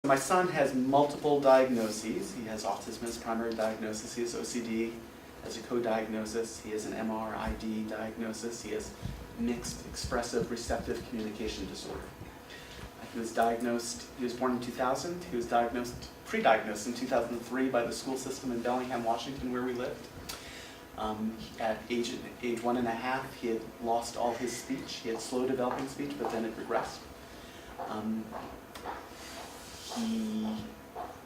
My son has multiple diagnoses. He has autism as primary diagnosis. He has OCD as a co-diagnosis. He has an MRID diagnosis. He has mixed expressive receptive communication disorder. He was born in 2000. He was pre-diagnosed in 2003 by the school system in Bellingham, Washington, where we lived. At age 1.5, he had lost all his speech. He had slow developing speech, but then it regressed. He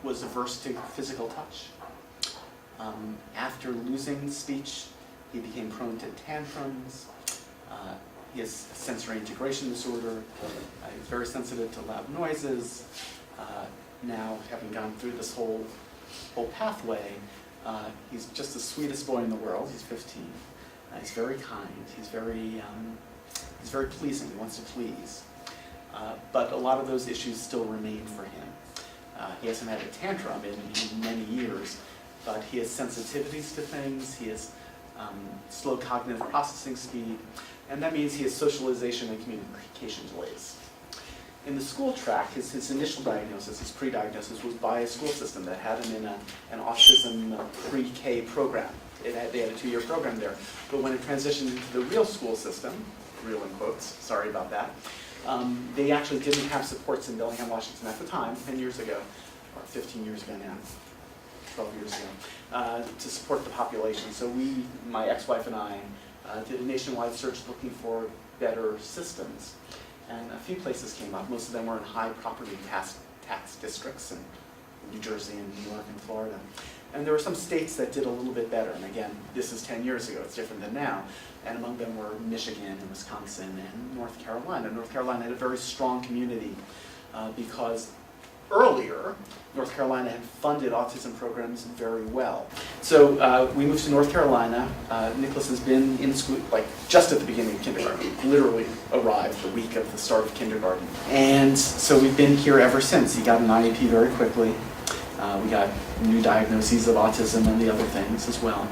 was averse to physical touch. After losing speech, he became prone to tantrums. He has sensory integration disorder. He's very sensitive to loud noises. Now, having gone through this whole pathway, he's just the sweetest boy in the world. He's 15. He's very kind. He's very pleasing. He wants to please. But a lot of those issues still remain for him. He hasn't had a tantrum in many years, but he has sensitivities to things. He has slow cognitive processing speed, and that means he has socialization and communication delays. In the school track, his initial diagnosis, his pre-diagnosis, was by a school system that had him in an autism pre-K program. They had a 2-year program there. But when it transitioned into the real school system, real in quotes, sorry about that, they actually didn't have supports in Bellingham, Washington at the time, 10 years ago, or 15 years ago now, 12 years ago, to support the population. So my ex-wife and I, did a nationwide search looking for better systems. And a few places came up. Most of them were in high property tax districts in New Jersey and New York and Florida. And there were some states that did a little bit better. And again, this is 10 years ago. It's different than now. And among them were Michigan and Wisconsin and North Carolina. North Carolina had a very strong community because earlier, North Carolina had funded autism programs very well. So we moved to North Carolina. Nicholas has been in school, like just at the beginning of kindergarten. He literally arrived the week of the start of kindergarten. And so we've been here ever since. He got an IEP very quickly. We got new diagnoses of autism and the other things as well.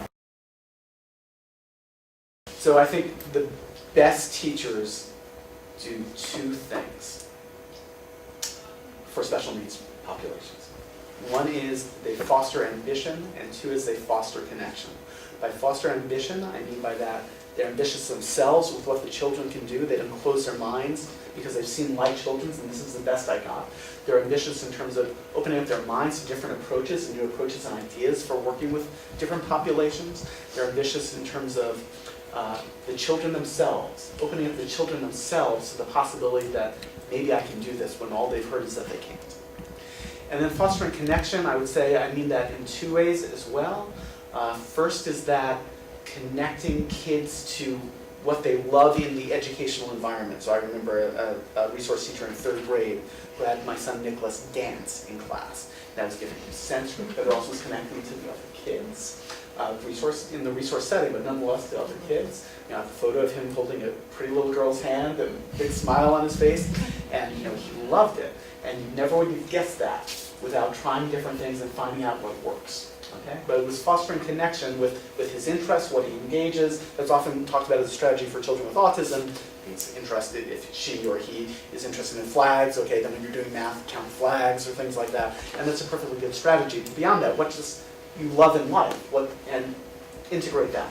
So I think the best teachers do 2 things for special needs populations. One is they foster ambition, and 2 is they foster connection. By foster ambition, I mean by that they're ambitious themselves with what the children can do. They don't close their minds because they've seen like children's, and this is the best I got. They're ambitious in terms of opening up their minds to different approaches and new approaches and ideas for working with different populations. They're ambitious in terms of the children themselves, opening up the children themselves to the possibility that maybe I can do this when all they've heard is that they can't. And then fostering connection, I would say I mean that in 2 ways as well. First is that connecting kids to what they love in the educational environment. So I remember a resource teacher in 3rd grade who had my son Nicholas dance in class. That was giving him sensory, but it also was connecting to the other kids. In the resource setting, but nonetheless the other kids. You know, I have a photo of him holding a pretty little girl's hand, a big smile on his face, and he loved it. And you never would guess that without trying different things and finding out what works. Okay? But it was fostering connection with his interests, what he engages. That's often talked about as a strategy for children with autism. He's interested, if she or he is interested in flags, okay, then when you're doing math, count flags or things like that. And that's a perfectly good strategy. But beyond that, what just you love in life, and integrate that.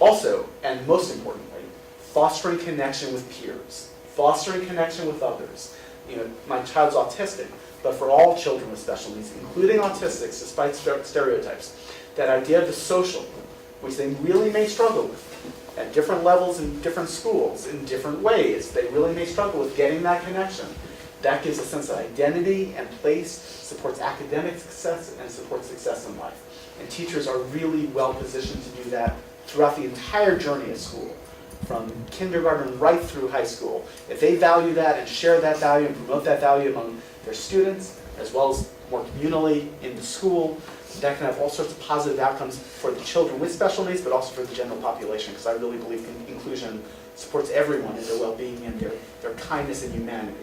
Also, and most importantly, fostering connection with peers, fostering connection with others. You know, my child's autistic, but for all children with special needs, including autistics, despite stereotypes, that idea of the social, which they really may struggle with at different levels in different schools, in different ways, they really may struggle with getting that connection. That gives a sense of identity and place, supports academic success, and supports success in life. And teachers are really well positioned to do that throughout the entire journey of school, from kindergarten right through high school. If they value that and share that value and promote that value among their students, as well as more communally in the school, that can have all sorts of positive outcomes for the children with special needs, but also for the general population, because I really believe inclusion supports everyone in their well-being and their kindness and humanity.